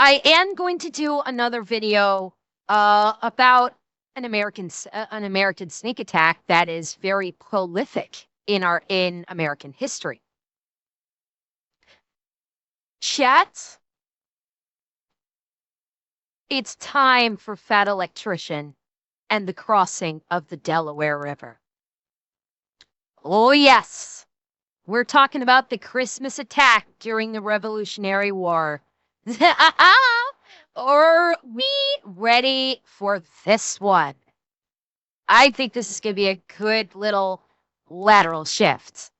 I am going to do another video about an American sneak attack that is very prolific in American history. Chat, it's time for Fat Electrician and the crossing of the Delaware River. Oh yes, we're talking about the Christmas attack during the Revolutionary War. Are we ready for this one? I think this is going to be a good little lateral shift.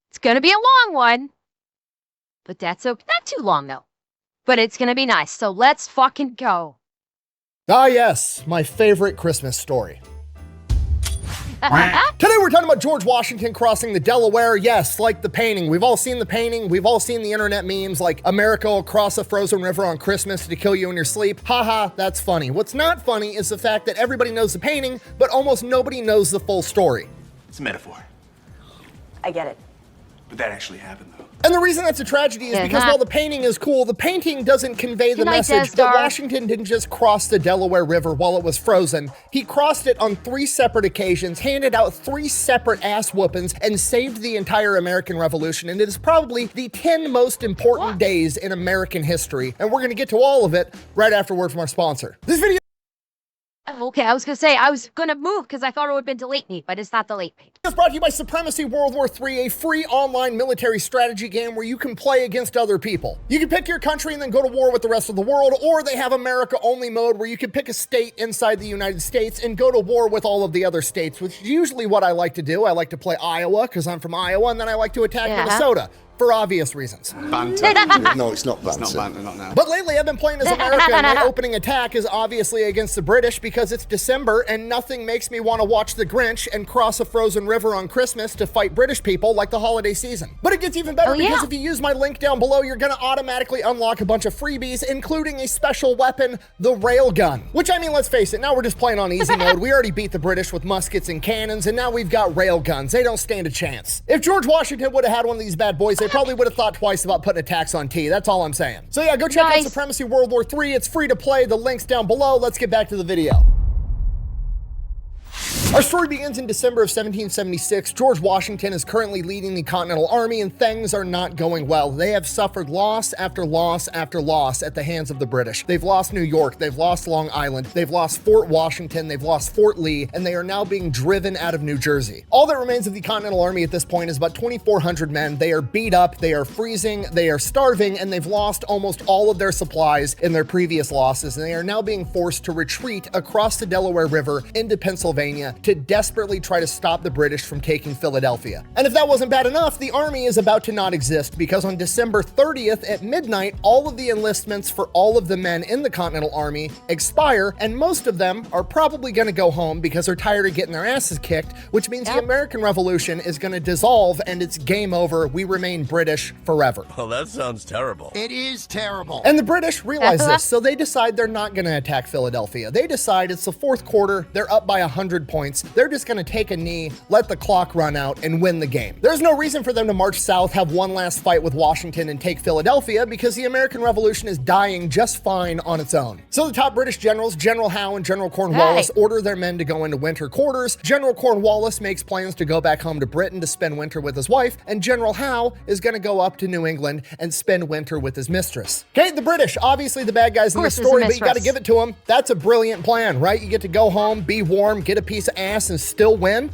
It's going to be a long one, but that's okay. Not too long, though. But it's going to be nice, so let's fucking go. Ah, yes, my favorite Christmas story. Today we're talking about George Washington crossing the Delaware. Yes, like the painting. We've all seen the painting. We've all seen the internet memes like America will cross a frozen river on Christmas to kill you in your sleep. Haha, that's funny. What's not funny is the fact that everybody knows the painting, but almost nobody knows the full story. It's a metaphor. I get it. But that actually happened, though. And the reason that's a tragedy is because while the painting is cool, the painting doesn't convey the message that Washington didn't just cross the Delaware River while it was frozen. He crossed it on 3 separate occasions, handed out 3 separate ass whoopings, and saved the entire American Revolution. And it is probably the 10 most important days in American history. And we're going to get to all of it right after word from our sponsor. This video. Okay, I was going to say, I was going to move because I thought it would have been delete me, but it's not delete me. It's brought to you by Supremacy World War III, a free online military strategy game where you can play against other people. You can pick your country and then go to war with the rest of the world, or they have America only mode where you can pick a state inside the United States and go to war with all of the other states, which is usually what I like to do. I like to play Iowa because I'm from Iowa, and then I like to attack Minnesota. For obvious reasons. Banter. No, it's not banter. It's not banter, not now. But lately I've been playing as America, and my opening attack is obviously against the British because it's December and nothing makes me want to watch The Grinch and cross a frozen river on Christmas to fight British people like the holiday season. But it gets even better because if you use my link down below, you're going to automatically unlock a bunch of freebies, including a special weapon, the railgun. Which, I mean, let's face it, now we're just playing on easy mode. We already beat the British with muskets and cannons, and now we've got railguns. They don't stand a chance. If George Washington would have had one of these bad boys, they probably would have thought twice about putting a tax on tea. That's all I'm saying. So yeah, go check out Supremacy World War III. It's free to play. The link's down below. Let's get back to the video. Our story begins in December of 1776. George Washington is currently leading the Continental Army, and things are not going well. They have suffered loss after loss after loss at the hands of the British. They've lost New York, they've lost Long Island, they've lost Fort Washington, they've lost Fort Lee, and they are now being driven out of New Jersey. All that remains of the Continental Army at this point is about 2,400 men. They are beat up, they are freezing, they are starving, and they've lost almost all of their supplies in their previous losses, and they are now being forced to retreat across the Delaware River into Pennsylvania to desperately try to stop the British from taking Philadelphia. And if that wasn't bad enough, the army is about to not exist because on December 30th at midnight, all of the enlistments for all of the men in the Continental Army expire, and most of them are probably going to go home because they're tired of getting their asses kicked, which means the American Revolution is going to dissolve and it's game over. We remain British forever. Well, that sounds terrible. It is terrible. And the British realize this, so they decide they're not going to attack Philadelphia. They decide it's the 4th quarter, they're up by 100 points. They're just going to take a knee, let the clock run out, and win the game. There's no reason for them to march south, have one last fight with Washington, and take Philadelphia because the American Revolution is dying just fine on its own. So the top British generals, General Howe and General Cornwallis, order their men to go into winter quarters. General Cornwallis makes plans to go back home to Britain to spend winter with his wife, and General Howe is going to go up to New England and spend winter with his mistress. Okay, the British, obviously the bad guys in the story, but you got to give it to them. That's a brilliant plan, right? You get to go home, be warm, get a piece of ass, and still win.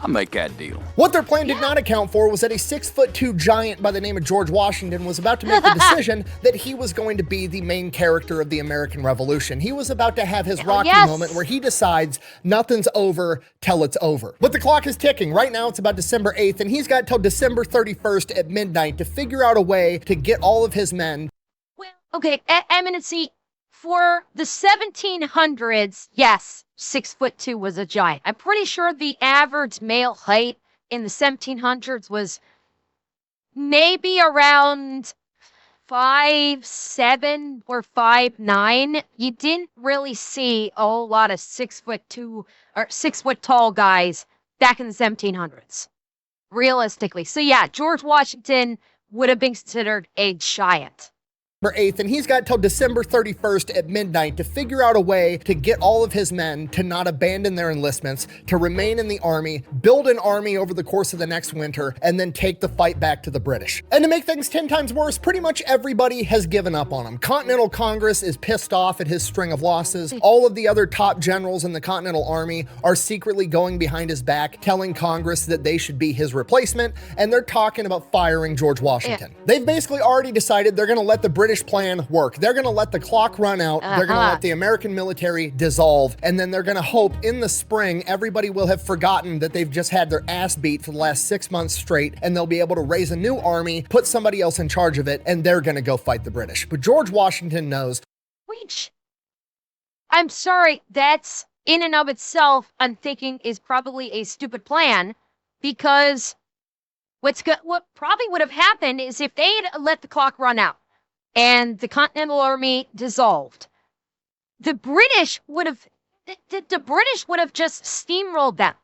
I'll make that deal. What their plan did not account for was that a 6'2" giant by the name of George Washington was about to make the decision that he was going to be the main character of the American Revolution. He was about to have his Rocky moment where he decides nothing's over till it's over. But the clock is ticking. Right now it's about December 8th, and he's got till December 31st at midnight to figure out a way to get all of his men. Well, okay, Eminency, for the 1700s, yes, 6'2" was a giant. I'm pretty sure the average male height in the 1700s was maybe around 5'7" or 5'9". You didn't really see a whole lot of 6'2" or 6 foot tall guys back in the 1700s, realistically. So yeah, George Washington would have been considered a giant. 8th, and he's got till December 31st at midnight to figure out a way to get all of his men to not abandon their enlistments, to remain in the army, build an army over the course of the next winter, and then take the fight back to the British. And to make things 10 times worse, pretty much everybody has given up on him. Continental Congress is pissed off at his string of losses. All of the other top generals in the Continental Army are secretly going behind his back, telling Congress that they should be his replacement, and they're talking about firing George Washington. They've basically already decided they're going to let the British plan work. They're going to let the clock run out. They're going to let the American military dissolve. And then they're going to hope in the spring, everybody will have forgotten that they've just had their ass beat for the last 6 months straight. And they'll be able to raise a new army, put somebody else in charge of it, and they're going to go fight the British. But George Washington knows. Which, I'm sorry, that's in and of itself, I'm thinking is probably a stupid plan, because what probably would have happened is if they had let the clock run out and the Continental Army dissolved, the British would have just steamrolled them.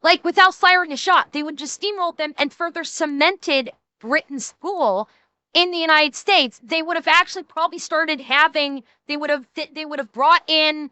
Like, without firing a shot, they would just steamroll them and further cemented Britain's rule in the United States. They would have actually probably started having, they would have brought in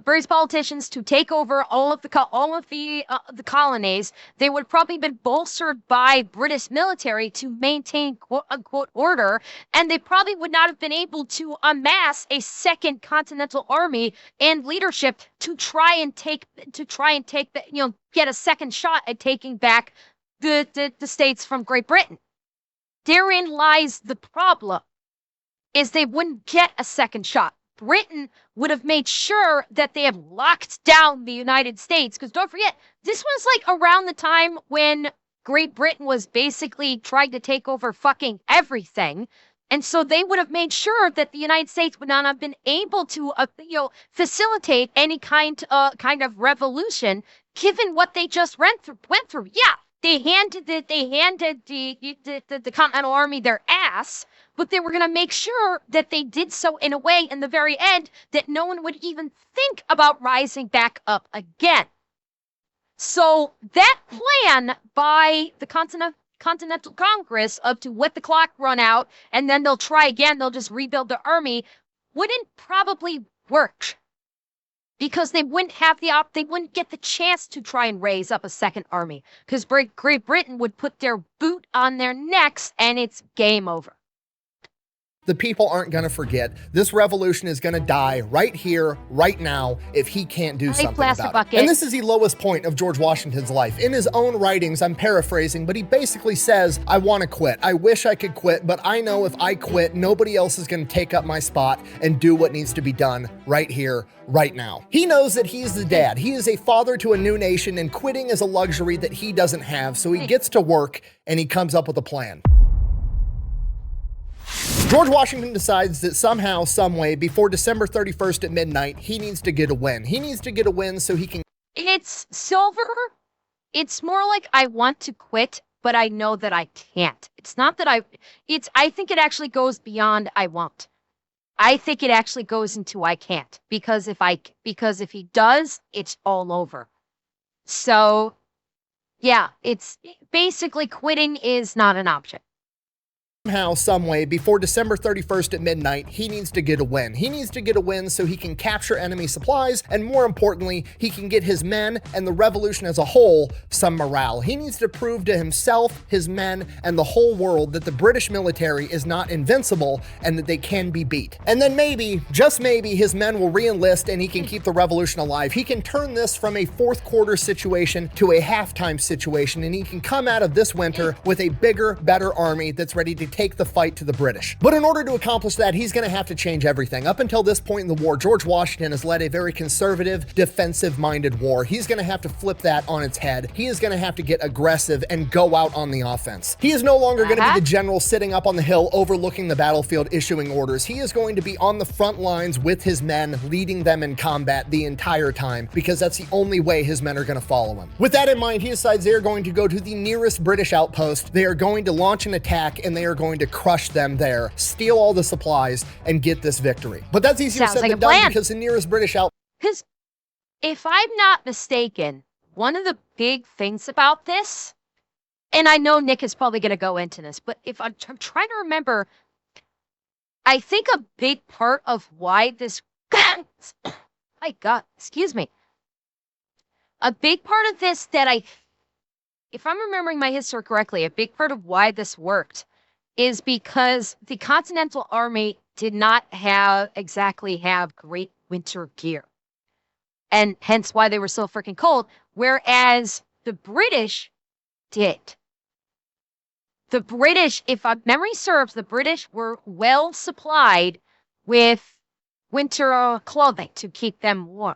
various politicians to take over all of the colonies. They would have probably been bolstered by British military to maintain quote unquote order, and they probably would not have been able to amass a second Continental Army and leadership to try and take the, get a second shot at taking back the states from Great Britain. Therein lies the problem, is they wouldn't get a second shot. Britain would have made sure that they have locked down the United States, because don't forget, this was like around the time when Great Britain was basically trying to take over fucking everything. And so they would have made sure that the United States would not have been able to, facilitate any kind of revolution, given what they just went through. Yeah, they handed the Continental Army their ass, but they were going to make sure that they did so in a way in the very end that no one would even think about rising back up again. So that plan by the Continental Congress of to let the clock run out and then they'll try again, they'll just rebuild the army, wouldn't probably work. Because they wouldn't get the chance to try and raise up a second army. Because Great Britain would put their boot on their necks and it's game over. The people aren't going to forget. This revolution is going to die right here, right now, if he can't do something about it. And this is the lowest point of George Washington's life. In his own writings, I'm paraphrasing, but he basically says, I want to quit. I wish I could quit, but I know if I quit, nobody else is going to take up my spot and do what needs to be done right here, right now. He knows that he's the dad. He is a father to a new nation, and quitting is a luxury that he doesn't have. So he gets to work and he comes up with a plan. George Washington decides that somehow, someway, before December 31st at midnight, he needs to get a win. He needs to get a win so he can... It's Silver. It's more like I want to quit, but I know that I can't. It's not that I think it actually goes beyond I won't. I think it actually goes into I can't. Because if he does, it's all over. So, yeah, it's basically quitting is not an option. Somehow, someway, before December 31st at midnight, he needs to get a win. He needs to get a win so he can capture enemy supplies, and more importantly, he can get his men and the revolution as a whole some morale. He needs to prove to himself, his men, and the whole world that the British military is not invincible and that they can be beat. And then maybe, just maybe, his men will re-enlist and he can keep the revolution alive. He can turn this from a fourth quarter situation to a halftime situation, and he can come out of this winter with a bigger, better army that's ready to take the fight to the British. But in order to accomplish that, he's going to have to change everything. Up until this point in the war, George Washington has led a very conservative, defensive-minded war. He's going to have to flip that on its head. He is going to have to get aggressive and go out on the offense. He is no longer going to be the general sitting up on the hill overlooking the battlefield issuing orders. He is going to be on the front lines with his men, leading them in combat the entire time, because that's the only way his men are going to follow him. With that in mind, he decides they are going to go to the nearest British outpost. They are going to launch an attack, and they are going to crush them there, steal all the supplies, and get this victory. But that's easier said than done, because the nearest British outpost... Because if I'm not mistaken, one of the big things about this, and I know Nick is probably going to go into this, but if I'm trying to remember, I think a big part of why this, my God, excuse me. A big part of this if I'm remembering my history correctly, a big part of why this worked is because the Continental Army did not exactly have great winter gear. And hence why they were so freaking cold. Whereas the British did. The British, if memory serves, the British were well supplied with winter clothing to keep them warm.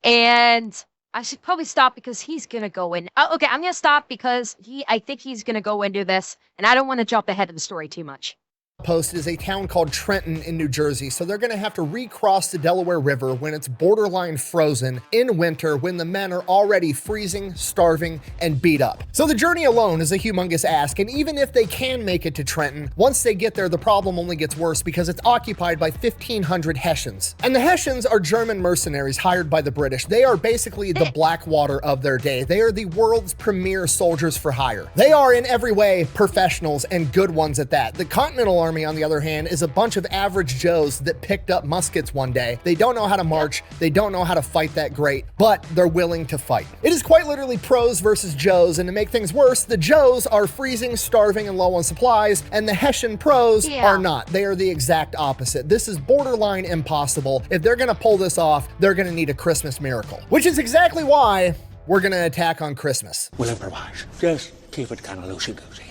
And I should probably stop because he's going to go in. Oh, okay, I'm going to stop because I think he's going to go into this, and I don't want to jump ahead of the story too much. Post is a town called Trenton in New Jersey, so they're going to have to recross the Delaware River when it's borderline frozen in winter when the men are already freezing, starving, and beat up. So the journey alone is a humongous ask, and even if they can make it to Trenton, once they get there, the problem only gets worse because it's occupied by 1,500 Hessians. And the Hessians are German mercenaries hired by the British. They are basically the Blackwater of their day. They are the world's premier soldiers for hire. They are in every way professionals and good ones at that. The Continental Army, on the other hand, is a bunch of average Joes that picked up muskets one day. They don't know how to march, they don't know how to fight that great, but they're willing to fight. It is quite literally pros versus Joes, and to make things worse, the Joes are freezing, starving, and low on supplies, and the Hessian pros are not. They are the exact opposite. This is borderline impossible. If they're gonna pull this off, they're gonna need a Christmas miracle, which is exactly why we're gonna attack on Christmas. We'll improvise. Just keep it kind of loosey-goosey.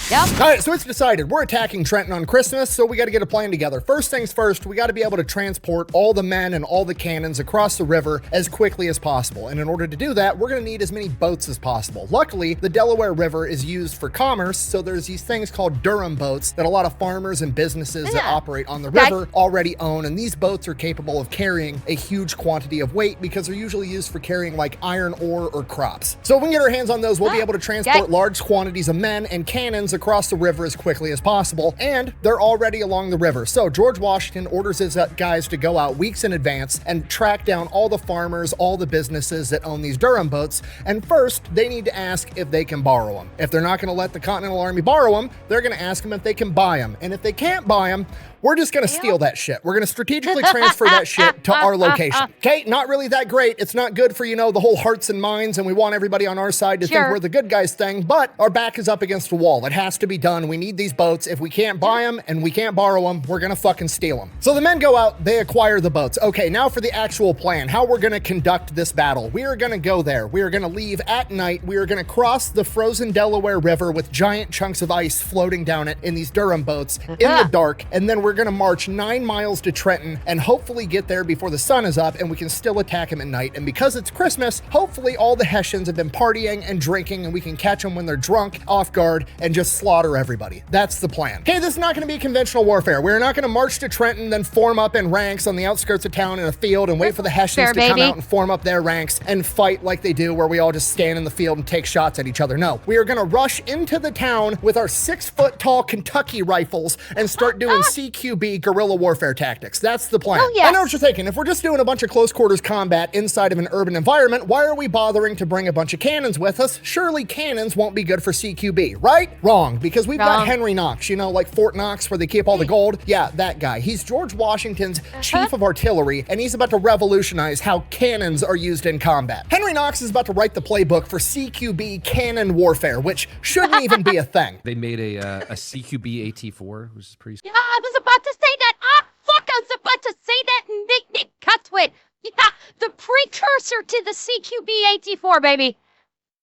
Yep. All right, so it's decided. We're attacking Trenton on Christmas, so we got to get a plan together. First things first, we got to be able to transport all the men and all the cannons across the river as quickly as possible. And in order to do that, we're going to need as many boats as possible. Luckily, the Delaware River is used for commerce, so there's these things called Durham boats that a lot of farmers and businesses that operate on the river already own. And these boats are capable of carrying a huge quantity of weight because they're usually used for carrying like iron ore or crops. So if we can get our hands on those, we'll be able to transport large quantities of men and cannons across the river as quickly as possible, and they're already along the river. So George Washington orders his guys to go out weeks in advance and track down all the farmers, all the businesses that own these Durham boats, and first they need to ask if they can borrow them. If they're not going to let the Continental Army borrow them, they're going to ask them if they can buy them, and if they can't buy them, we're just going to steal that shit. We're going to strategically transfer that shit to our location. Okay, not really that great. It's not good for, the whole hearts and minds, and we want everybody on our side to think we're the good guys thing, but our back is up against the wall. It has to be done. We need these boats. If we can't buy them and we can't borrow them, we're going to fucking steal them. So the men go out, they acquire the boats. Okay, now for the actual plan, how we're going to conduct this battle. We are going to go there. We are going to leave at night. We are going to cross the frozen Delaware River with giant chunks of ice floating down it in these Durham boats in the dark, and then we're going to march 9 miles to Trenton and hopefully get there before the sun is up and we can still attack them at night. And because it's Christmas, hopefully all the Hessians have been partying and drinking and we can catch them when they're drunk, off guard, and just slaughter everybody. That's the plan. Okay, this is not going to be conventional warfare. We're not going to march to Trenton, then form up in ranks on the outskirts of town in a field and wait for the Hessians to come out and form up their ranks and fight like they do, where we all just stand in the field and take shots at each other. No, we are going to rush into the town with our 6-foot-tall Kentucky rifles and start doing CQB guerrilla warfare tactics. That's the plan. Oh, yes. I know what you're thinking. If we're just doing a bunch of close quarters combat inside of an urban environment, why are we bothering to bring a bunch of cannons with us? Surely cannons won't be good for CQB, right? Wrong, because we've got Henry Knox, like Fort Knox where they keep all the gold. Yeah, that guy. He's George Washington's chief of artillery, and he's about to revolutionize how cannons are used in combat. Henry Knox is about to write the playbook for CQB cannon warfare, which shouldn't even be a thing. They made a CQB AT4, which is pretty... Yeah, I was about to say that. Fuck, I was about to say that. Nick Cutwit. Yeah, the precursor to the CQB AT4, baby.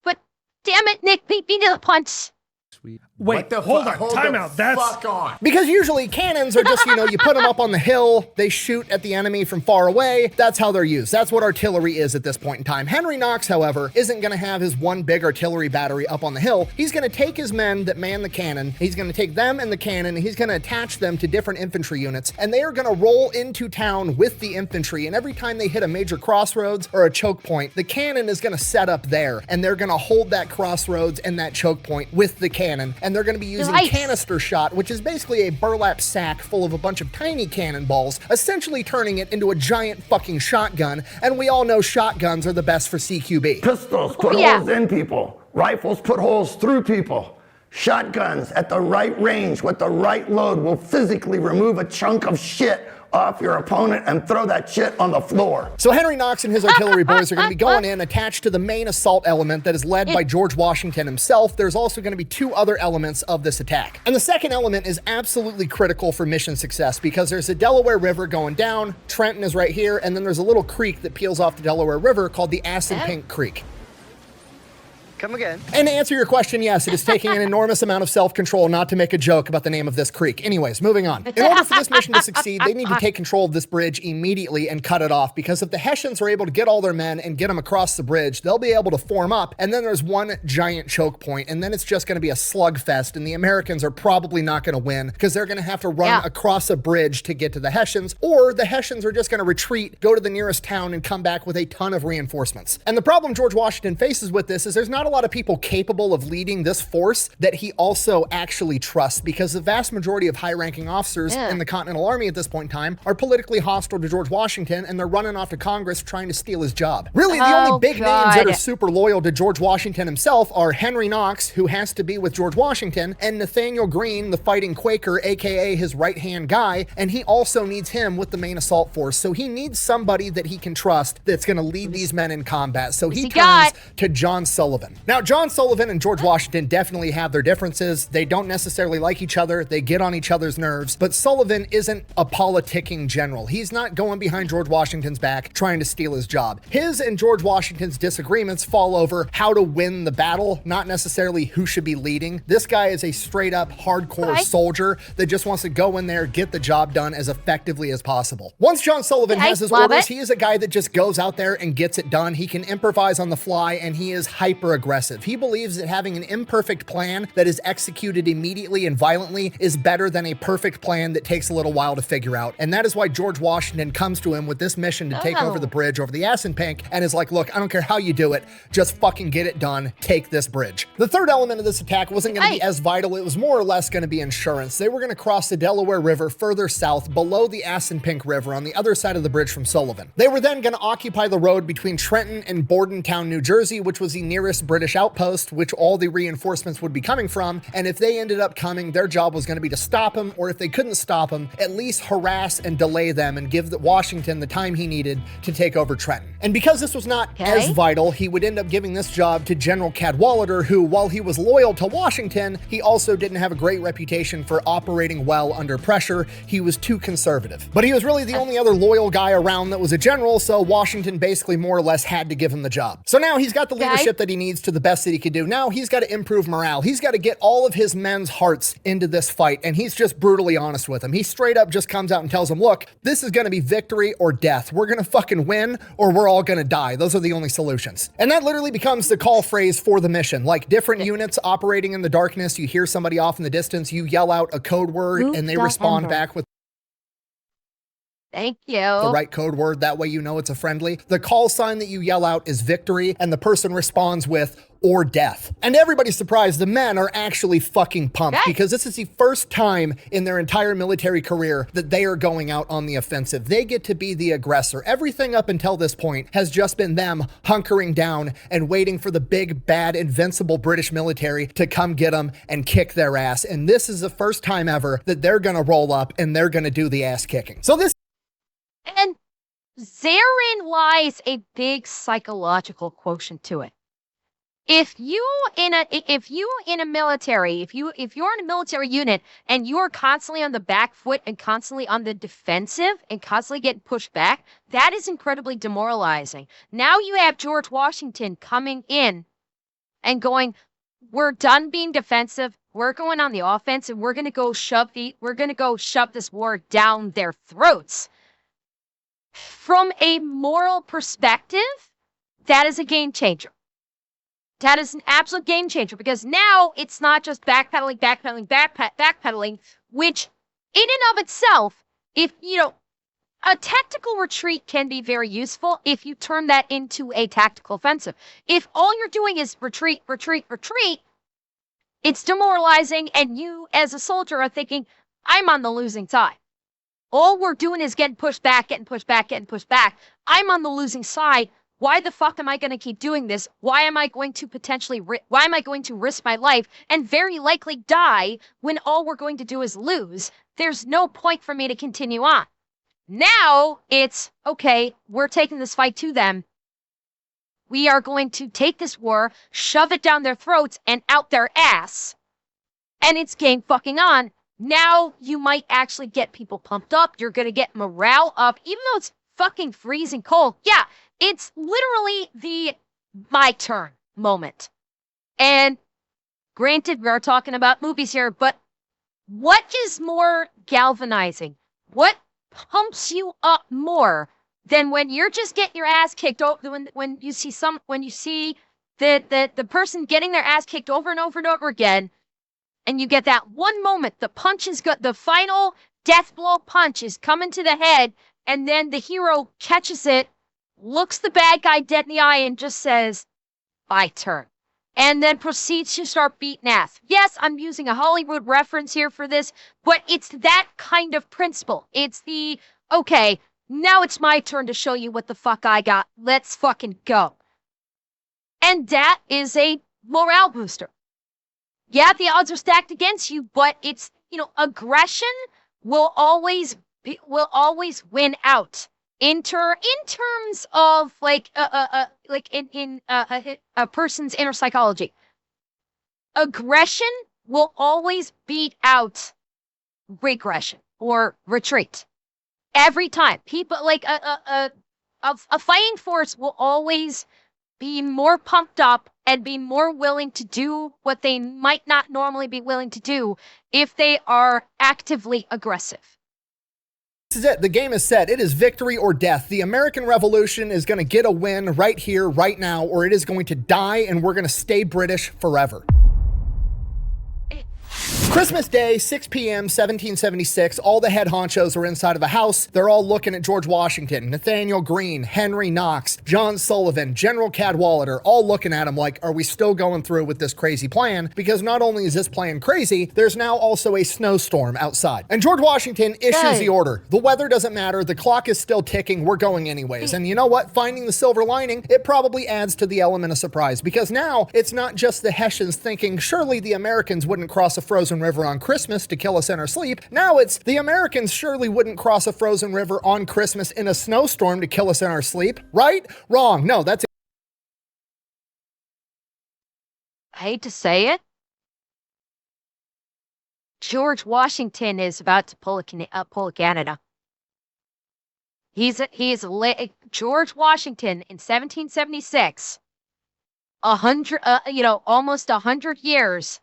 But damn it, Nick beat me to the punch. Sweet. Wait, hold on, time out. That's Fuck on. Because usually cannons are just, you put them up on the hill, they shoot at the enemy from far away. That's how they're used. That's what artillery is at this point in time. Henry Knox, however, isn't going to have his one big artillery battery up on the hill. He's going to take his men that man the cannon, he's going to take them and the cannon, and he's going to attach them to different infantry units, and they are going to roll into town with the infantry, and every time they hit a major crossroads or a choke point, the cannon is going to set up there, and they're going to hold that crossroads and that choke point with the cannon, and they're going to be using canister shot, which is basically a burlap sack full of a bunch of tiny cannonballs, essentially turning it into a giant fucking shotgun, and we all know shotguns are the best for CQB. Pistols put holes in people. Rifles put holes through people. Shotguns at the right range with the right load will physically remove a chunk of shit off your opponent and throw that shit on the floor. So Henry Knox and his artillery boys are going to be going in attached to the main assault element that is led by George Washington himself. There's also going to be two other elements of this attack. And the second element is absolutely critical for mission success because there's a Delaware River going down, Trenton is right here, and then there's a little creek that peels off the Delaware River called the Assunpink Creek. Come again. And to answer your question, yes, it is taking an enormous amount of self-control not to make a joke about the name of this creek. Anyways, moving on. In order for this mission to succeed, they need to take control of this bridge immediately and cut it off, because if the Hessians are able to get all their men and get them across the bridge, they'll be able to form up, and then there's one giant choke point, and then it's just going to be a slugfest, and the Americans are probably not going to win because they're going to have to run across a bridge to get to the Hessians, or the Hessians are just going to retreat, go to the nearest town, and come back with a ton of reinforcements. And the problem George Washington faces with this is there's not a lot of people capable of leading this force that he also actually trusts, because the vast majority of high-ranking officers in the Continental Army at this point in time are politically hostile to George Washington, and they're running off to Congress trying to steal his job. Really, the only big names that are super loyal to George Washington himself are Henry Knox, who has to be with George Washington, and Nathaniel Greene, the fighting Quaker, aka his right-hand guy, and he also needs him with the main assault force. So he needs somebody that he can trust that's going to lead these men in combat. So he turns to John Sullivan. Now, John Sullivan and George Washington definitely have their differences. They don't necessarily like each other. They get on each other's nerves, but Sullivan isn't a politicking general. He's not going behind George Washington's back trying to steal his job. His and George Washington's disagreements fall over how to win the battle, not necessarily who should be leading. This guy is a straight up hardcore soldier that just wants to go in there, get the job done as effectively as possible. Once John Sullivan has his orders, he is a guy that just goes out there and gets it done. He can improvise on the fly, and he is hyper aggressive. He believes that having an imperfect plan that is executed immediately and violently is better than a perfect plan that takes a little while to figure out. And that is why George Washington comes to him with this mission to take over the bridge over the Assunpink, and is like, look, I don't care how you do it, just fucking get it done, take this bridge. The third element of this attack wasn't going to be as vital. It was more or less going to be insurance. They were going to cross the Delaware River further south below the Assunpink River on the other side of the bridge from Sullivan. They were then going to occupy the road between Trenton and Bordentown, New Jersey, which was the nearest British outpost, which all the reinforcements would be coming from, and if they ended up coming, their job was going to be to stop them, or if they couldn't stop them, at least harass and delay them and give Washington the time he needed to take over Trenton. And because this was not as vital, he would end up giving this job to General Cadwalader, who, while he was loyal to Washington, he also didn't have a great reputation for operating well under pressure. He was too conservative. But he was really the only other loyal guy around that was a general, so Washington basically more or less had to give him the job. So now he's got the leadership that he needs to the best that he could do. Now he's got to improve morale. He's got to get all of his men's hearts into this fight, and he's just brutally honest with them. He straight up just comes out and tells them, look, this is going to be victory or death. We're going to fucking win, or we're all going to die. Those are the only solutions. And that literally becomes the call phrase for the mission. Like different units operating in the darkness, you hear somebody off in the distance, you yell out a code word, and they respond back with Thank you. The right code word. That way you know it's a friendly. The call sign that you yell out is victory, and the person responds with or death. And everybody's surprised. The men are actually fucking pumped because this is the first time in their entire military career that they are going out on the offensive. They get to be the aggressor. Everything up until this point has just been them hunkering down and waiting for the big, bad, invincible British military to come get them and kick their ass. And this is the first time ever that they're gonna roll up and they're gonna do the ass kicking. So this And therein lies a big psychological quotient to it. If you're in a military unit and you are constantly on the back foot and constantly on the defensive and constantly getting pushed back, that is incredibly demoralizing. Now you have George Washington coming in and going, we're done being defensive. We're going on the offense, and we're going to go shove this war down their throats. From a moral perspective, that is a game changer. That is an absolute game changer, because now it's not just backpedaling, which in and of itself, if a tactical retreat can be very useful if you turn that into a tactical offensive. If all you're doing is retreat, it's demoralizing, and you as a soldier are thinking, I'm on the losing side. All we're doing is getting pushed back. I'm on the losing side. Why the fuck am I going to keep doing this? Why am I going to why am I going to risk my life and very likely die when all we're going to do is lose? There's no point for me to continue on. Now it's, okay, we're taking this fight to them. We are going to take this war, shove it down their throats and out their ass. And it's game fucking on. Now you might actually get people pumped up. You're going to get morale up, even though it's fucking freezing cold. Yeah, it's literally the my turn moment. And granted, we are talking about movies here, but what is more galvanizing? What pumps you up more than when you're just getting your ass kicked over, when you see the person getting their ass kicked over and over and over again, and you get that one moment, the final death blow punch is coming to the head, and then the hero catches it, looks the bad guy dead in the eye, and just says, "My turn." And then proceeds to start beating ass. Yes, I'm using a Hollywood reference here for this, but it's that kind of principle. It's the, okay, now it's my turn to show you what the fuck I got. Let's fucking go. And that is a morale booster. Yeah, the odds are stacked against you, but it's, aggression will always win out. In terms of in a person's inner psychology, aggression will always beat out regression or retreat every time. People a fighting force will always be more pumped up and be more willing to do what they might not normally be willing to do if they are actively aggressive. This is it. The game is set. It is victory or death. The American Revolution is going to get a win right here, right now, or it is going to die and we're going to stay British forever. Christmas Day, 6 p.m., 1776, all the head honchos are inside of a house. They're all looking at George Washington, Nathaniel Greene, Henry Knox, John Sullivan, General Cadwalader, all looking at him like, are we still going through with this crazy plan? Because not only is this plan crazy, there's now also a snowstorm outside. And George Washington issues the order. The weather doesn't matter. The clock is still ticking. We're going anyways. And you know what? Finding the silver lining, it probably adds to the element of surprise, because now it's not just the Hessians thinking, surely the Americans wouldn't cross a frozen river on Christmas to kill us in our sleep. Now it's the Americans surely wouldn't cross a frozen river on Christmas in a snowstorm to kill us in our sleep. Right? Wrong. No, that's it. I hate to say it. George Washington is about to pull a Canada. George Washington in 1776, almost 100 years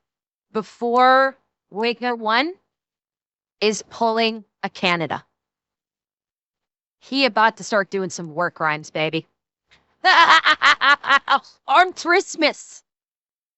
before Wagner won, is pulling a Canada. He about to start doing some war crimes, baby. On Christmas.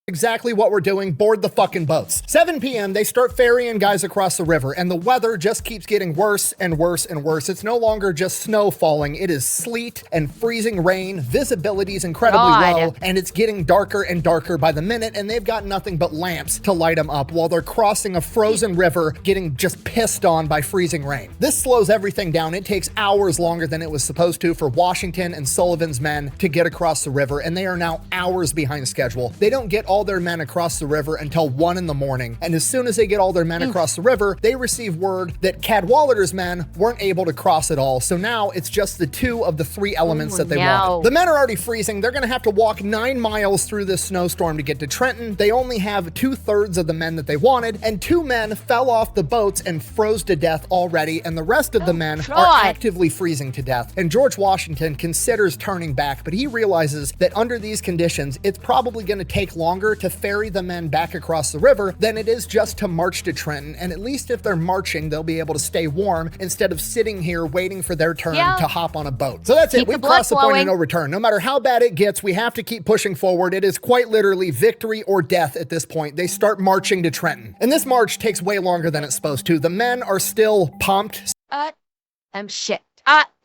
Exactly what we're doing. Board the fucking boats. 7 p.m. they start ferrying guys across the river, and the weather just keeps getting worse and worse and worse. It's no longer just snow falling. It is sleet and freezing rain. Visibility is incredibly low, and it's getting darker and darker by the minute, and they've got nothing but lamps to light them up while they're crossing a frozen river, getting just pissed on by freezing rain. This slows everything down. It takes hours longer than it was supposed to for Washington and Sullivan's men to get across the river, and they are now hours behind schedule. They don't get all their men across the river until 1 in the morning. And as soon as they get all their men across the river, they receive word that Cadwalader's men weren't able to cross at all. So now it's just the 2 of the 3 elements that they wanted. The men are already freezing. They're going to have to walk 9 miles through this snowstorm to get to Trenton. They only have 2/3 of the men that they wanted, and 2 men fell off the boats and froze to death already, and the rest of the men are actively freezing to death. And George Washington considers turning back, but he realizes that under these conditions, it's probably going to take longer to ferry the men back across the river than it is just to march to Trenton. And at least if they're marching, they'll be able to stay warm instead of sitting here waiting for their turn to hop on a boat. So that's it. We've crossed the point of no return. No matter how bad it gets, we have to keep pushing forward. It is quite literally victory or death at this point. They start marching to Trenton. And this march takes way longer than it's supposed to. The men are still pumped. Shit.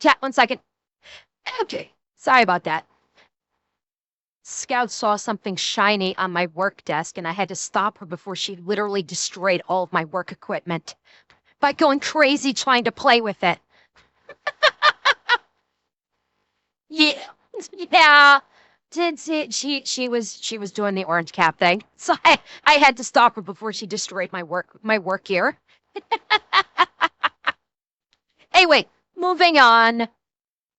Chat, 1 second. Okay. Sorry about that. Scout saw something shiny on my work desk, and I had to stop her before she literally destroyed all of my work equipment by going crazy trying to play with it. Yeah, Yeah. Did see she was doing the orange cap thing. So I had to stop her before she destroyed my work gear. Anyway, moving on.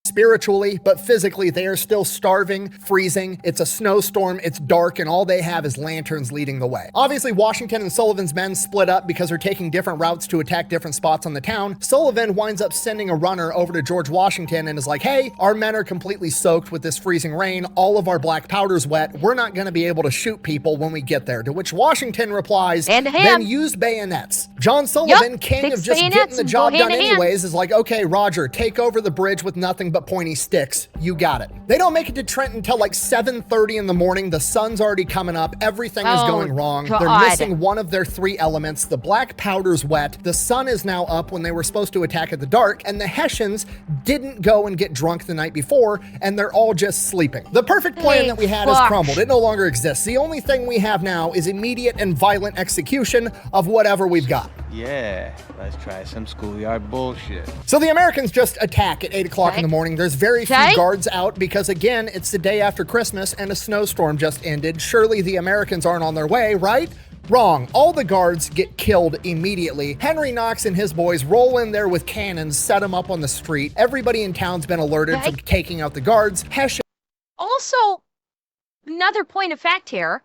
Spiritually, but physically, they are still starving, freezing. It's a snowstorm, it's dark, and all they have is lanterns leading the way. Obviously, Washington and Sullivan's men split up because they're taking different routes to attack different spots on the town. Sullivan winds up sending a runner over to George Washington and is like, hey, our men are completely soaked with this freezing rain. All of our black powder's wet. We're not going to be able to shoot people when we get there. To which Washington replies, then use bayonets. John Sullivan, king of just getting the job done anyways, is like, okay, Roger, take over the bridge with nothing but pointy sticks. You got it. They don't make it to Trenton until like 7:30 in the morning. The sun's already coming up. Everything is going wrong. God. They're missing one of their three elements. The black powder's wet. The sun is now up when they were supposed to attack at the dark, and the Hessians didn't go and get drunk the night before, and they're all just sleeping. The perfect plan that we had has crumbled. It no longer exists. The only thing we have now is immediate and violent execution of whatever we've got. Yeah, let's try some schoolyard bullshit. So the Americans just attack at 8 o'clock in the morning. There's very few guards out because, again, it's the day after Christmas and a snowstorm just ended. Surely the Americans aren't on their way, right? Wrong. All the guards get killed immediately. Henry Knox and his boys roll in there with cannons, set them up on the street. Everybody in town's been alerted for taking out the guards. Also, another point of fact here.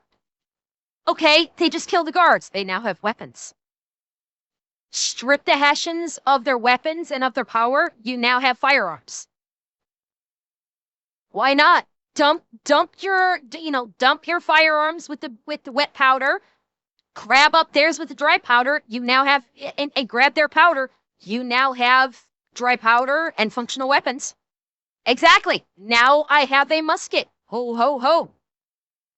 Okay, they just killed the guards. They now have weapons. Strip the Hessians of their weapons and of their power, you now have firearms. Why not? Dump your firearms with the wet powder. Grab up theirs with the dry powder. You now have and grab their powder. You now have dry powder and functional weapons. Exactly. Now I have a musket. Ho ho ho.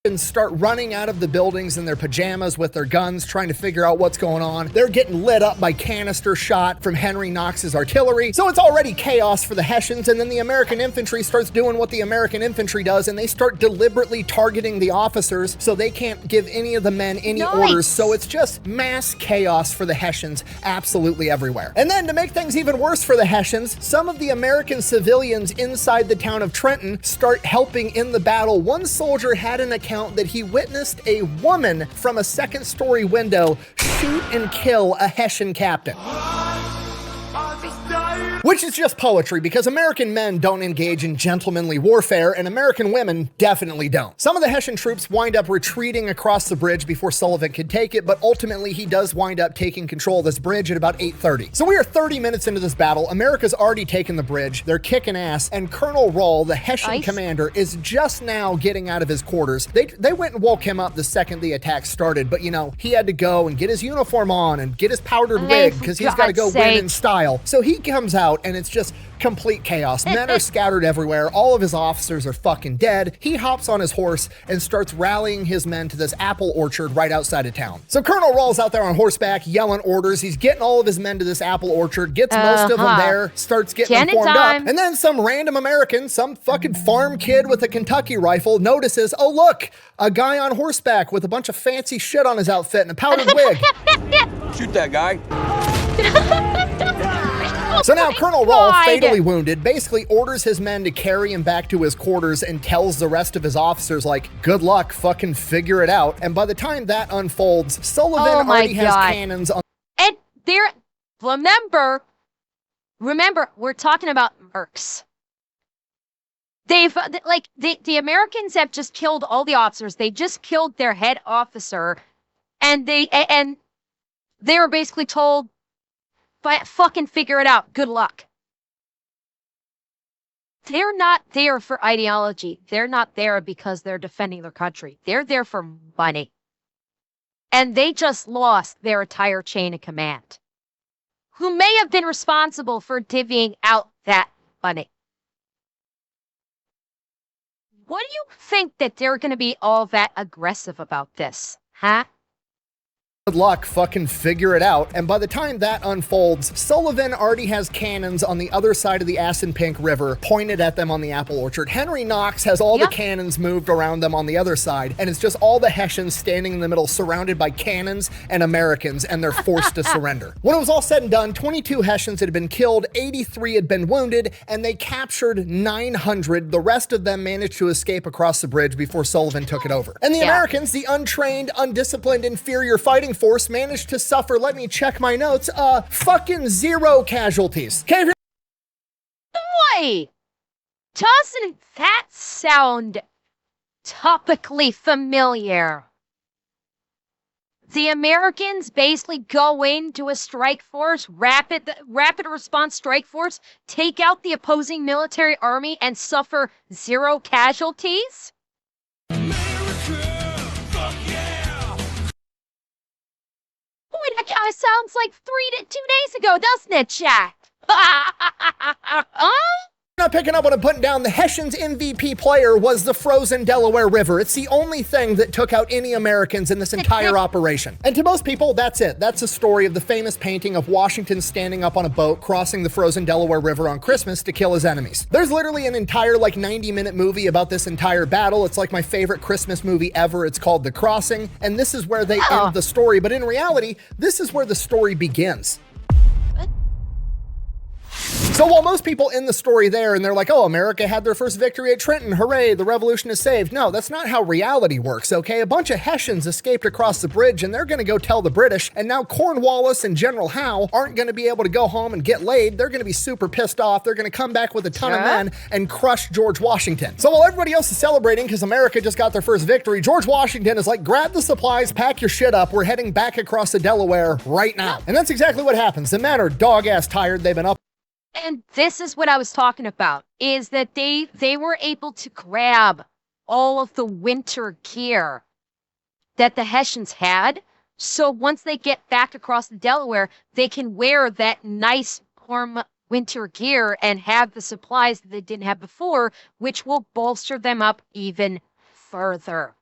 And start running out of the buildings in their pajamas with their guns, trying to figure out what's going on. They're getting lit up by canister shot from Henry Knox's artillery. So it's already chaos for the Hessians, and then the American infantry starts doing what the American infantry does, and they start deliberately targeting the officers so they can't give any of the men any orders. So it's just mass chaos for the Hessians absolutely everywhere. And then to make things even worse for the Hessians, some of the American civilians inside the town of Trenton start helping in the battle. One soldier had an account that he witnessed a woman from a second-story window shoot and kill a Hessian captain. Which is just poetry, because American men don't engage in gentlemanly warfare, and American women definitely don't. Some of the Hessian troops wind up retreating across the bridge before Sullivan could take it, but ultimately he does wind up taking control of this bridge at about 8:30. So we are 30 minutes into this battle. America's already taken the bridge. They're kicking ass, and Colonel Rahl, the Hessian commander, is just now getting out of his quarters. They went and woke him up the second the attack started, but he had to go and get his uniform on and get his powdered wig because he's got to go win in style. So he comes out, and it's just complete chaos. Men are scattered everywhere. All of his officers are fucking dead. He hops on his horse and starts rallying his men to this apple orchard right outside of town. So Colonel Rahl's out there on horseback yelling orders. He's getting all of his men to this apple orchard, gets most of them there, starts getting them formed up. And then some random American, some fucking farm kid with a Kentucky rifle notices, oh look, a guy on horseback with a bunch of fancy shit on his outfit and a powdered wig. Shoot that guy. So now Colonel Rahl, fatally wounded, basically orders his men to carry him back to his quarters and tells the rest of his officers, like, good luck, fucking figure it out. And by the time that unfolds, Sullivan already has cannons on. And there, remember, we're talking about mercs. They've, the Americans have just killed all the officers. They just killed their head officer. And they were basically told, but fucking figure it out. Good luck. They're not there for ideology. They're not there because they're defending their country. They're there for money. And they just lost their entire chain of command, who may have been responsible for divvying out that money. What do you think that they're going to be all that aggressive about this? Huh? Good luck, fucking figure it out. And by the time that unfolds, Sullivan already has cannons on the other side of the Assunpink River pointed at them on the apple orchard. Henry Knox has all the cannons moved around them on the other side, and it's just all the Hessians standing in the middle surrounded by cannons and Americans, and they're forced to surrender. When it was all said and done, 22 Hessians had been killed, 83 had been wounded, and they captured 900. The rest of them managed to escape across the bridge before Sullivan took it over. And the Americans, the untrained, undisciplined, inferior fighting force, managed to suffer, let me check my notes, fucking 0 casualties. Okay, Boy, doesn't that sound topically familiar? The Americans basically go into a strike force, rapid response strike force, take out the opposing military army, and suffer 0 casualties? Boy, that kind of sounds like 2 days ago, doesn't it, Jack? Not picking up what I'm putting down. The Hessians' MVP player was the frozen Delaware River. It's the only thing that took out any Americans in this entire operation. And to most people, that's it. That's the story of the famous painting of Washington standing up on a boat crossing the frozen Delaware River on Christmas to kill his enemies. There's literally an entire 90-minute movie about this entire battle. It's like my favorite Christmas movie ever. It's called The Crossing, and this is where they end the story. But in reality, this is where the story begins. So while most people in the story there, and they're like, oh, America had their first victory at Trenton, hooray, the revolution is saved. No, that's not how reality works, okay? A bunch of Hessians escaped across the bridge, and they're gonna go tell the British, and now Cornwallis and General Howe aren't gonna be able to go home and get laid. They're gonna be super pissed off. They're gonna come back with a ton of men and crush George Washington. So while everybody else is celebrating because America just got their first victory, George Washington is like, grab the supplies, pack your shit up, we're heading back across the Delaware right now. And that's exactly what happens. The men are dog-ass tired. They've been up. And this is what I was talking about, is that they were able to grab all of the winter gear that the Hessians had. So once they get back across the Delaware, they can wear that nice warm winter gear and have the supplies that they didn't have before, which will bolster them up even further.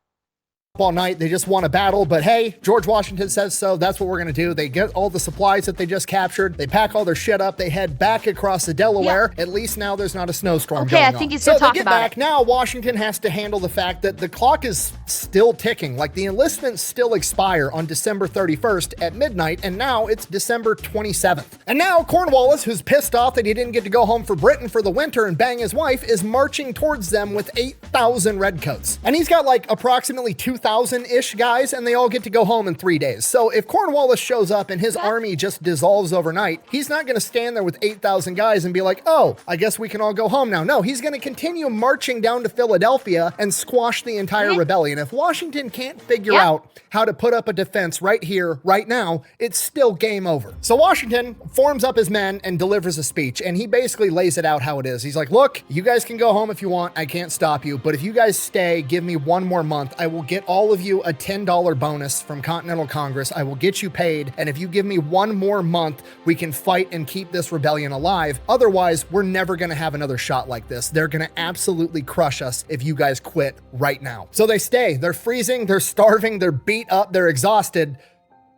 All night. They just won a battle, but hey, George Washington says so. That's what we're going to do. They get all the supplies that they just captured. They pack all their shit up. They head back across the Delaware. At least now there's not a snowstorm going on. Okay, I think he's going to talk about it. So they get back. Now Washington has to handle the fact that the clock is still ticking. Like the enlistments still expire on December 31st at midnight, and now it's December 27th. And now Cornwallis, who's pissed off that he didn't get to go home for Britain for the winter and bang his wife, is marching towards them with 8,000 redcoats. And he's got like approximately 2,000-ish guys, and they all get to go home in 3 days. So if Cornwallis shows up and his army just dissolves overnight, he's not going to stand there with 8,000 guys and be like, oh, I guess we can all go home now. No, he's going to continue marching down to Philadelphia and squash the entire rebellion. If Washington can't figure out how to put up a defense right here, right now, it's still game over. So Washington forms up his men and delivers a speech, and he basically lays it out how it is. He's like, look, you guys can go home if you want. I can't stop you. But if you guys stay, give me 1 more month, I will get all of you a $10 bonus from Continental Congress. I will get you paid. And if you give me 1 more month, we can fight and keep this rebellion alive. Otherwise, we're never going to have another shot like this. They're going to absolutely crush us if you guys quit right now. So they stay. They're freezing. They're starving. They're beat up. They're exhausted.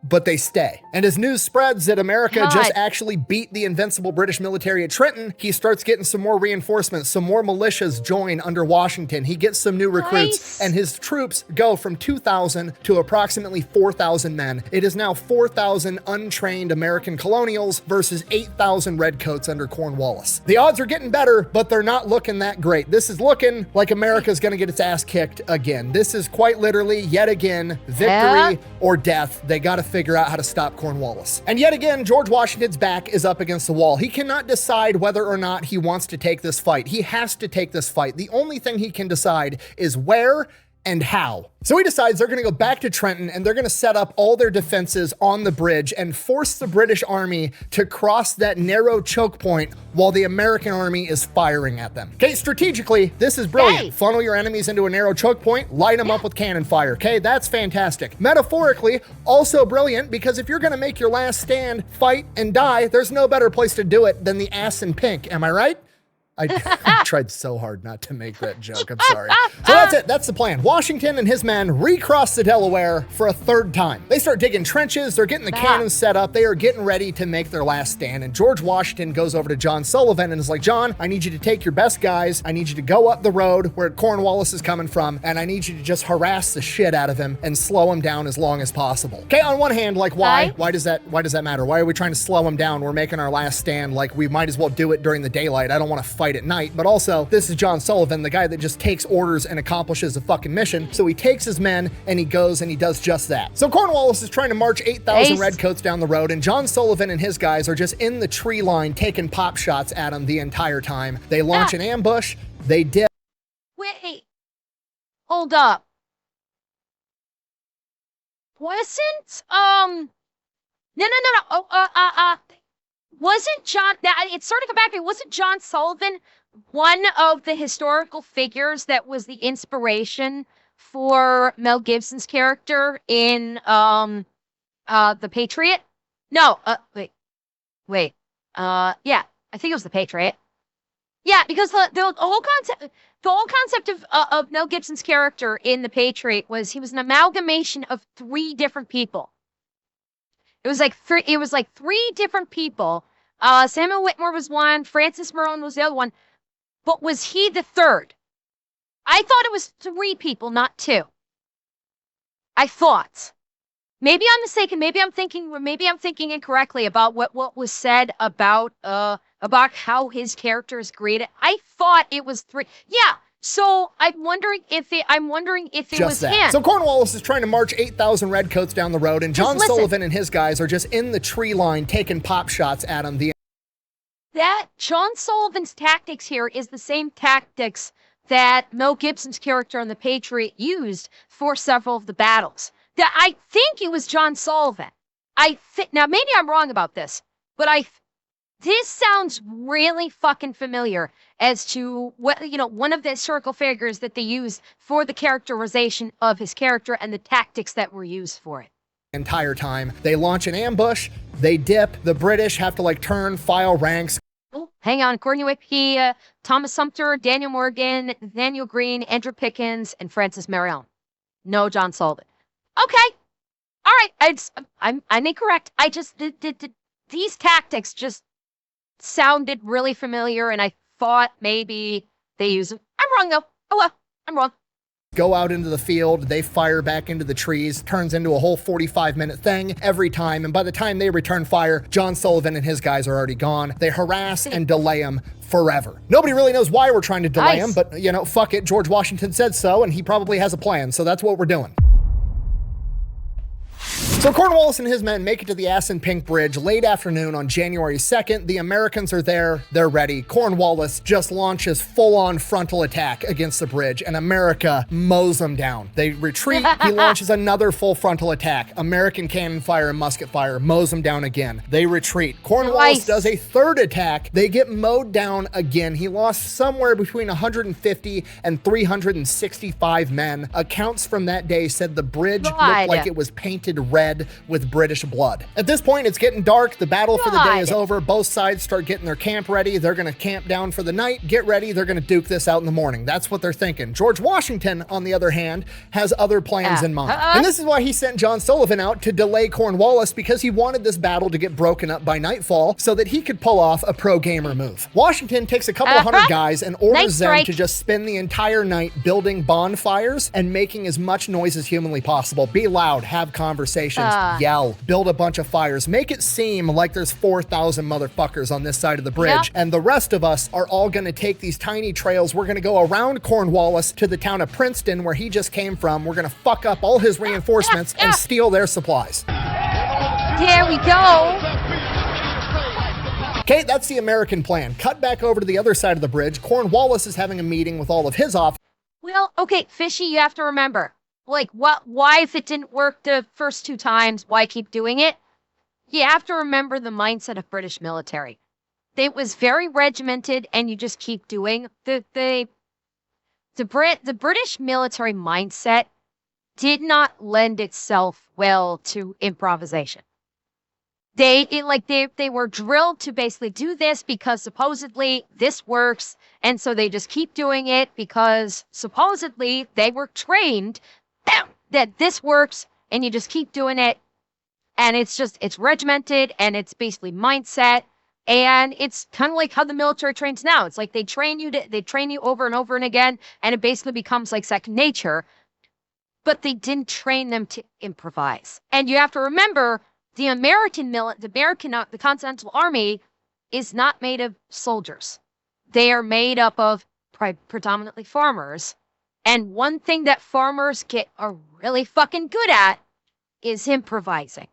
But they stay. And as news spreads that America just actually beat the invincible British military at Trenton, he starts getting some more reinforcements. Some more militias join under Washington. He gets some new recruits, and his troops go from 2,000 to approximately 4,000 men. It is now 4,000 untrained American colonials versus 8,000 redcoats under Cornwallis. The odds are getting better, but they're not looking that great. This is looking like America's gonna get its ass kicked again. This is quite literally, yet again, victory or death. They gotta figure out how to stop Cornwallis. And yet again, George Washington's back is up against the wall. He cannot decide whether or not he wants to take this fight. He has to take this fight. The only thing he can decide is where and how. So he decides they're going to go back to Trenton and they're going to set up all their defenses on the bridge and force the British army to cross that narrow choke point while the American army is firing at them. Okay, strategically, this is brilliant. Funnel your enemies into a narrow choke point, light them up with cannon fire. Okay, that's fantastic. Metaphorically, also brilliant, because if you're going to make your last stand, fight and die, there's no better place to do it than the Assunpink. Am I right? I tried so hard not to make that joke. I'm sorry. So that's it. That's the plan. Washington and his men recross the Delaware for a third time. They start digging trenches. They're getting the cannons set up. They are getting ready to make their last stand. And George Washington goes over to John Sullivan and is like, John, I need you to take your best guys. I need you to go up the road where Cornwallis is coming from. And I need you to just harass the shit out of him and slow him down as long as possible. Okay, on one hand, like why? Why does that matter? Why are we trying to slow him down? We're making our last stand. Like we might as well do it during the daylight. I don't want to fight at night. But also, this is John Sullivan, the guy that just takes orders and accomplishes a fucking mission. So he takes his men and he goes and he does just that. So Cornwallis is trying to march 8,000 redcoats down the road, and John Sullivan and his guys are just in the tree line taking pop shots at him the entire time. They launch an ambush. They dip. Wait. Hold up. Wasn't, no. Wasn't John, it's sort of come back to me, wasn't John Sullivan one of the historical figures that was the inspiration for Mel Gibson's character in The Patriot? No, wait. Yeah, I think it was The Patriot. Yeah, because the whole concept of Mel Gibson's character in The Patriot was he was an amalgamation of 3 different people. It was like three different people. Samuel Whitmore was one, Francis Marone was the other one. But was he the third? I thought it was 3 people, not 2. I thought. Maybe I'm mistaken. Maybe I'm thinking incorrectly about what was said about how his character is created. I thought it was 3. Yeah. So I'm wondering if it was him. So Cornwallis is trying to march 8,000 redcoats down the road, and John Sullivan and his guys are just in the tree line taking pop shots at him. That John Sullivan's tactics here is the same tactics that Mel Gibson's character in The Patriot used for several of the battles. That I think it was John Sullivan. Now maybe I'm wrong about this, but this sounds really fucking familiar as to one of the historical figures that they used for the characterization of his character and the tactics that were used for it. Entire time. They launch an ambush, they dip, the British have to turn, file ranks. Oh, hang on, according to Wikipedia, Thomas Sumter, Daniel Morgan, Nathaniel Greene, Andrew Pickens, and Francis Marion. No John Sullivan. Okay. All right. I'm incorrect. I just these tactics just sounded really familiar, and I thought maybe they use them. I'm wrong though. Oh well, I'm wrong. Go out into the field, they fire back into the trees, turns into a whole 45-minute thing every time, and by the time they return fire, John Sullivan and his guys are already gone. They harass and delay him forever. Nobody really knows why we're trying to delay him, but fuck it, George Washington said so, and he probably has a plan, so that's what we're doing. So Cornwallis and his men make it to the Assunpink Bridge late afternoon on January 2nd. The Americans are there. They're ready. Cornwallis just launches full-on frontal attack against the bridge, and America mows them down. They retreat. He launches another full frontal attack. American cannon fire and musket fire mows them down again. They retreat. Cornwallis does a third attack. They get mowed down again. He lost somewhere between 150 and 365 men. Accounts from that day said the bridge looked like it was painted red with British blood. At this point, it's getting dark. The battle for the day is over. Both sides start getting their camp ready. They're going to camp down for the night, get ready. They're going to duke this out in the morning. That's what they're thinking. George Washington, on the other hand, has other plans in mind. And this is why he sent John Sullivan out to delay Cornwallis, because he wanted this battle to get broken up by nightfall so that he could pull off a pro-gamer move. Washington takes a couple of hundred guys and orders them to just spend the entire night building bonfires and making as much noise as humanly possible. Be loud, have conversations, yell, build a bunch of fires, make it seem like there's 4,000 motherfuckers on this side of the bridge, and the rest of us are all going to take these tiny trails. We're going to go around Cornwallis to the town of Princeton, where he just came from. We're going to fuck up all his reinforcements and steal their supplies. There we go. Okay, that's the American plan. Cut back over to the other side of the bridge. Cornwallis is having a meeting with all of his officers. Well, okay, Fishy, you have to remember, why if it didn't work the first 2 times, why keep doing it? You have to remember the mindset of British military. It was very regimented, and you just keep doing the British military mindset did not lend itself well to improvisation. They were drilled to basically do this because supposedly this works, and so they just keep doing it because supposedly they were trained that this works, and you just keep doing it, and it's regimented, and it's basically mindset, and it's kind of like how the military trains now. It's like they train you over and over and again, and it basically becomes like second nature. But they didn't train them to improvise, and you have to remember. The Continental Army is not made of soldiers. They are made up of predominantly farmers. And one thing that farmers are really fucking good at is improvising.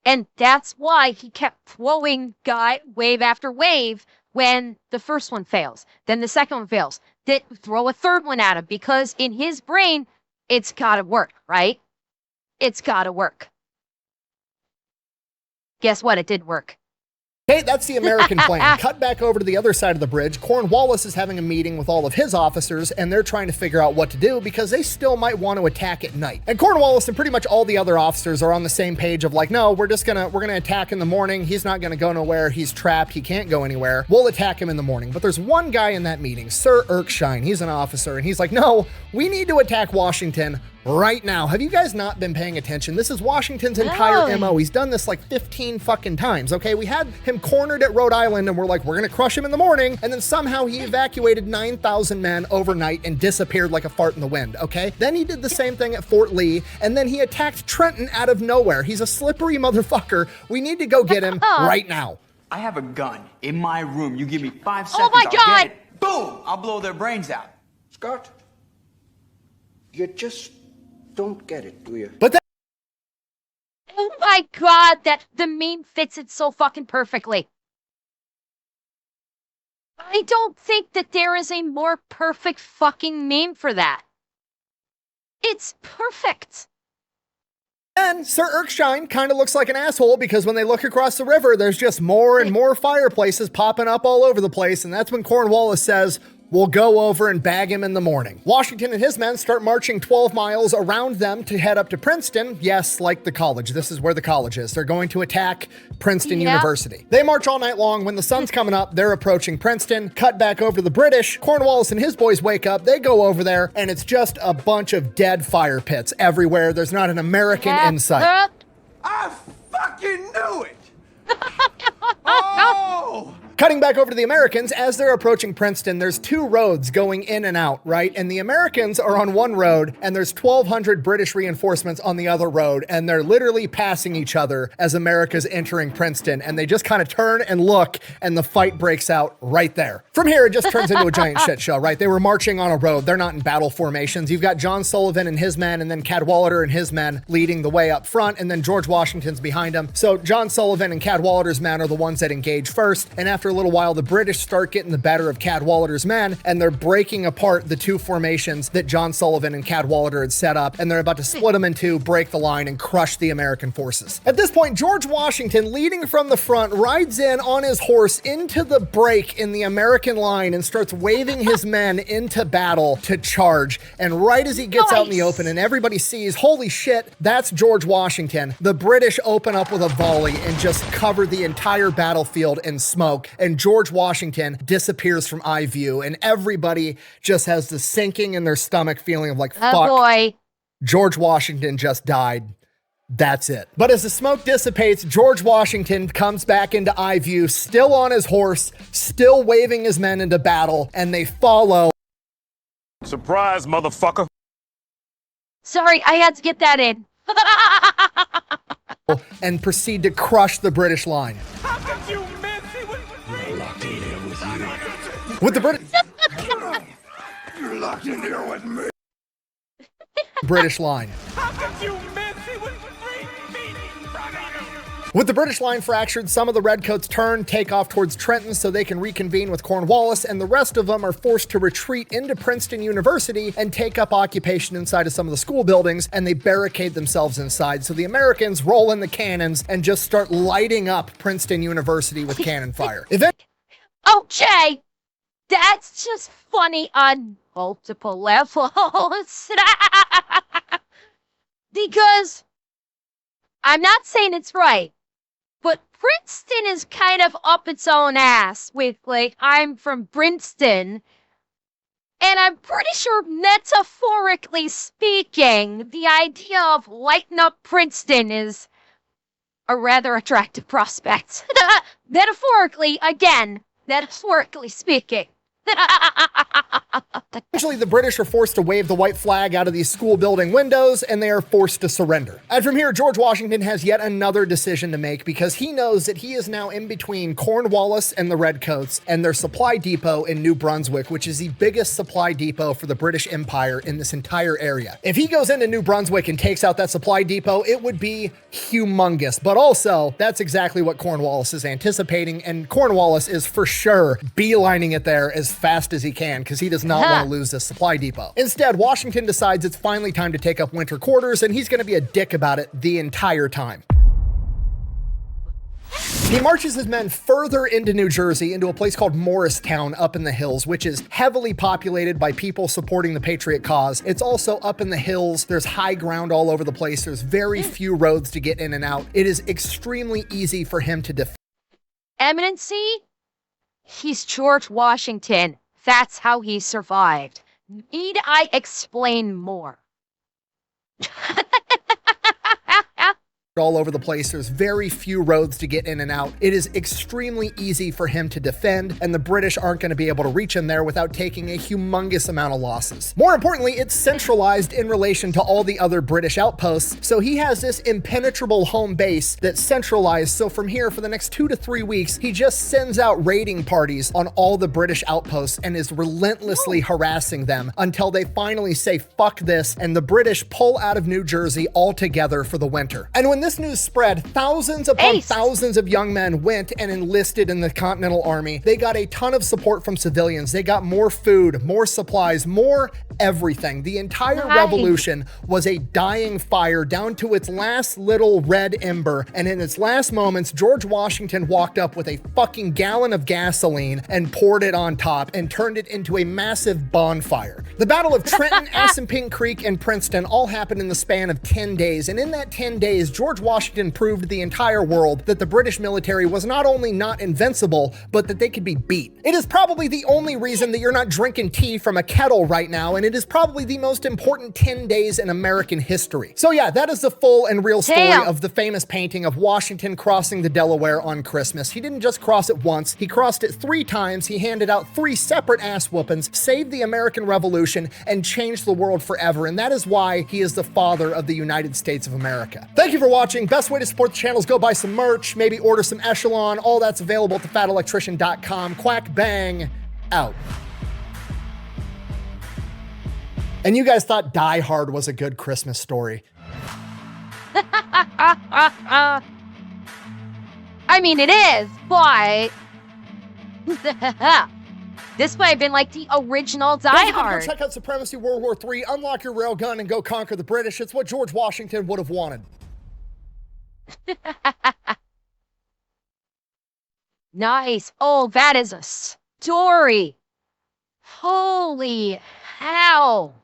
And that's why he kept throwing wave after wave when the first one fails. Then the second one fails. Then throw a third one at him because in his brain, it's gotta work, right? It's gotta work. Guess what? It did work. Okay, that's the American plan. Cut back over to the other side of the bridge. Cornwallis is having a meeting with all of his officers, and they're trying to figure out what to do because they still might want to attack at night. And Cornwallis and pretty much all the other officers are on the same page of like, no, we're gonna attack in the morning. He's not gonna go nowhere. He's trapped. He can't go anywhere. We'll attack him in the morning. But there's one guy in that meeting, Sir Erskine. He's an officer, and he's like, no, we need to attack Washington right now. Have you guys not been paying attention? This is Washington's entire MO. He's done this like 15 fucking times, okay? We had him cornered at Rhode Island and we're like, we're gonna crush him in the morning, and then somehow he evacuated 9,000 men overnight and disappeared like a fart in the wind, okay? Then he did the same thing at Fort Lee, and then he attacked Trenton out of nowhere. He's a slippery motherfucker. We need to go get him right now. I have a gun in my room. You give me 5 Oh seconds, my I'll God! get it. Boom! I'll blow their brains out. Scott, you just don't get it, do you? But Oh my God, that the meme fits it so fucking perfectly. I don't think that there is a more perfect fucking meme for that. It's perfect. And Sir Erskine kind of looks like an asshole because when they look across the river, there's just more and more fireplaces popping up all over the place. And that's when Cornwallis says, we'll go over and bag him in the morning. Washington and his men start marching 12 miles around them to head up to Princeton. Yes, like the college. This is where the college is. They're going to attack Princeton University. They march all night long. When the sun's coming up, they're approaching Princeton. Cut back over to the British. Cornwallis and his boys wake up. They go over there, and it's just a bunch of dead fire pits everywhere. There's not an American in sight. I fucking knew it! Oh! Cutting back over to the Americans, as they're approaching Princeton, there's 2 roads going in and out, right? And the Americans are on one road, and there's 1,200 British reinforcements on the other road, and they're literally passing each other as America's entering Princeton, and they just kind of turn and look, and the fight breaks out right there. From here, it just turns into a giant shit show, right? They were marching on a road. They're not in battle formations. You've got John Sullivan and his men, and then Cadwalader and his men leading the way up front, and then George Washington's behind him. So John Sullivan and Cadwalader's men are the ones that engage first, and after a little while, the British start getting the better of Cadwalader's men, and they're breaking apart the 2 formations that John Sullivan and Cadwalader had set up, and they're about to split them in 2, break the line, and crush the American forces. At this point, George Washington, leading from the front, rides in on his horse into the break in the American line and starts waving his men into battle to charge. And right as he gets out in the open and everybody sees, holy shit, that's George Washington, the British open up with a volley and just cover the entire battlefield in smoke, and George Washington disappears from eye view, and everybody just has the sinking in their stomach feeling of like, fuck, boy. George Washington just died. That's it. But as the smoke dissipates, George Washington comes back into eye view, still on his horse, still waving his men into battle, and they follow. Surprise, motherfucker. Sorry, I had to get that in. And proceed to crush the British line. How could you miss? He was With the British... You're locked in here with me. British line. How could you miss? He was 3 feet in front of you. With the British line fractured, some of the Redcoats turn, take off towards Trenton so they can reconvene with Cornwallis, and the rest of them are forced to retreat into Princeton University and take up occupation inside of some of the school buildings, and they barricade themselves inside. So the Americans roll in the cannons and just start lighting up Princeton University with cannon fire. Okay, that's just funny on multiple levels. Because I'm not saying it's right, but Princeton is kind of up its own ass with, like, I'm from Princeton. And I'm pretty sure, metaphorically speaking, the idea of lighting up Princeton is a rather attractive prospect. Metaphorically, again, metaphorically speaking. Eventually, the British are forced to wave the white flag out of these school building windows, and they are forced to surrender. And from here, George Washington has yet another decision to make, because he knows that he is now in between Cornwallis and the Redcoats and their supply depot in New Brunswick, which is the biggest supply depot for the British Empire in this entire area. If he goes into New Brunswick and takes out that supply depot, it would be humongous. But also, that's exactly what Cornwallis is anticipating, and Cornwallis is for sure beelining it there as fast as he can, because he does not want to lose this supply depot. Instead, Washington decides it's finally time to take up winter quarters, and he's going to be a dick about it the entire time. He marches his men further into New Jersey, into a place called Morristown up in the hills, which is heavily populated by people supporting the Patriot cause. It's also up in the hills. There's high ground all over the place. There's very few roads to get in and out. It is extremely easy for him to defend. Eminency? He's George Washington. That's how he survived. Need I explain more? All over the place. There's very few roads to get in and out. It is extremely easy for him to defend, and the British aren't going to be able to reach him there without taking a humongous amount of losses. More importantly, it's centralized in relation to all the other British outposts, so he has this impenetrable home base that's centralized. So from here, for the next 2 to 3 weeks, he just sends out raiding parties on all the British outposts and is relentlessly harassing them until they finally say fuck this, and the British pull out of New Jersey altogether for the winter. And when this news spread, thousands upon thousands of young men went and enlisted in the Continental Army. They got a ton of support from civilians. They got more food, more supplies, more everything. The entire revolution was a dying fire down to its last little red ember. And in its last moments, George Washington walked up with a fucking gallon of gasoline and poured it on top and turned it into a massive bonfire. The Battle of Trenton, Assunpink Creek, and Princeton all happened in the span of 10 days. And in that 10 days, George Washington proved to the entire world that the British military was not only not invincible, but that they could be beat. It is probably the only reason that you're not drinking tea from a kettle right now, and it is probably the most important 10 days in American history. So yeah, that is the full and real story of the famous painting of Washington crossing the Delaware on Christmas. He didn't just cross it once, he crossed it 3 times, he handed out 3 separate ass whoopings, saved the American Revolution, and changed the world forever, and that is why he is the father of the United States of America. Thank you for watching. Best way to support the channel is go buy some merch, maybe order some Echelon. All that's available at thefatelectrician.com. Quack bang, out. And you guys thought Die Hard was a good Christmas story. I mean, it is, but this might have been like the original Die Hard. Check out Supremacy World War III, unlock your railgun, and go conquer the British. It's what George Washington would have wanted. Nice. Oh, that is a story. Holy hell.